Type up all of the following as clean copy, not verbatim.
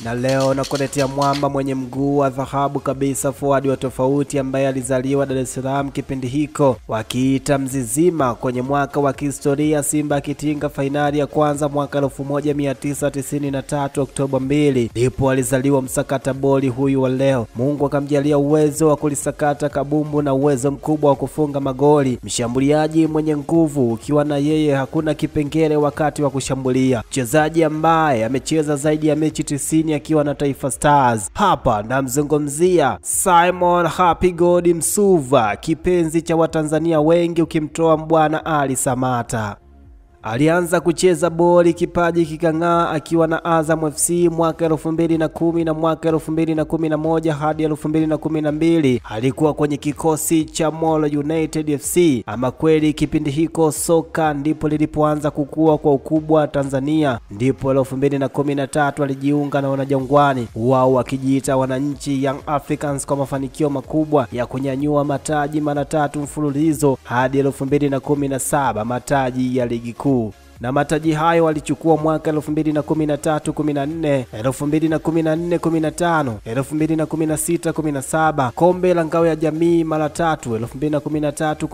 Na leo nakuletea mwamba mwenye mguu wa dhahabu kabisa, forward wa tofauti ambaye alizaliwa Dar es Salaam kipindi hiko wakiita Mzizima. Kwenye mwaka wa kihistoria Simba akitinga fainali ya kwanza mwaka 1993 Oktoba 2, ndipo alizaliwa msakata boli huyu wa leo. Mungu akamjalia uwezo wa kulisakata kabumbu na uwezo mkubwa wa kufunga magoli. Mshambuliaji mwenye nguvu, ukiwa na yeye hakuna kipengele wakati wa kushambulia. Mchezaji ambaye amecheza zaidi ya mechi 90 akiwa na Taifa Stars. Hapa namzungumzia Simon Happy God Msuva, kipenzi cha Watanzania wengi ukimtoa Mbwana Ali Samata. Alianza kucheza boli kipaji kikang'aa akiwa na Azam FC mwaka 2010 na mwaka 2011 hadi 2012 alikuwa kwenye kikosi cha Molo United FC. Ama kweli kipindi hiko soka ndipo lilipoanza kukua kwa ukubwa Tanzania, ndipo 2013 alijiunga na Wanajangwani, wao wakijiita wananchi Young Africans, kwa mafanikio makubwa ya kunyanyua mataji mara 3 mfululizo hadi 2017 mataji ya ligi kuu. Na mataji hayo walichukua mwaka 2013-14, 2014-15, 2016-17, kombe la ngao ya jamii mara 3,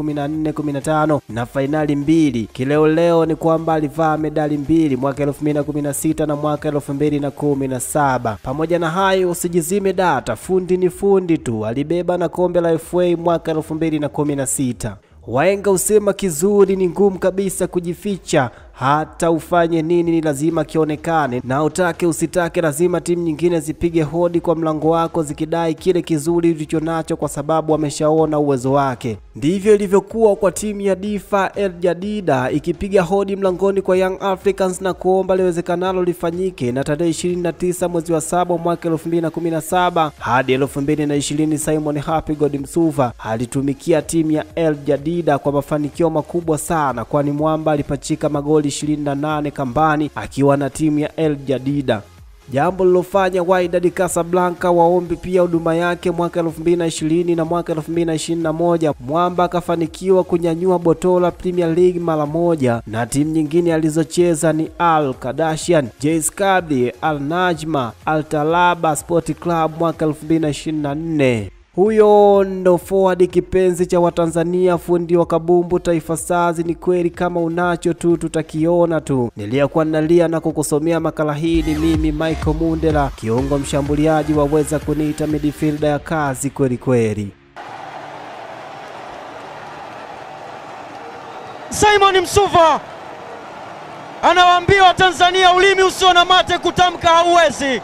2013-14-15 na fainali 2. Kileo ni kwamba alivaa medali 2 mwaka 2016 na mwaka 2017. Pamoja na hayo usijizime data, fundi ni fundi tu, alibeba na kombe la FA mwaka 2016. Waenga usema kizuri ni ngumu kabisa kujificha, hata ufanye nini ni lazima kionekane, na utake usitake lazima timu nyingine zipige hodi kwa mlango wako zikidai kile kizuri ulichonacho, kwa sababu wameshaona uwezo wake. Ndivyo ilivyokuwa kwa timu ya Difa El Jadida ikipiga hodi mlangoni kwa Young Africans na kuomba liwezekanalo lifanyike, na tarehe 29 mwezi wa 7 mwaka 2017 hadi 2020 Simon Happy God Msuva alitumikia timu ya El Jadida kwa mafanikio makubwa sana, kwani mwamba alipachika magoli 28 kambani akiwa na timu ya El Jadida. Jambo lilofanya Wydad Casablanca waombi pia huduma yake mwaka 2020 na mwaka 2021. Mwamba akafanikiwa kunyanyua Botola Premier League mara moja, na timu nyingine alizocheza ni Al Kadashian, JS Kabylie, Al Najma, Al Talaba Sport Club mwaka 2024. Huyo ndo forward kipenzi cha Watanzania, fundi wa kabumbu Taifa Stars. Ni kweli kama unacho tu tutakiona tu. Niliyokuwa nalia na kukusomea makala hii ni mimi Michael Mundela, kiungo mshambuliaji, waweza kuniita midfielder ya kazi kweli kweli. Simon Msuva anawaambia Watanzania ulimi usio na mate kutamka hauwezi.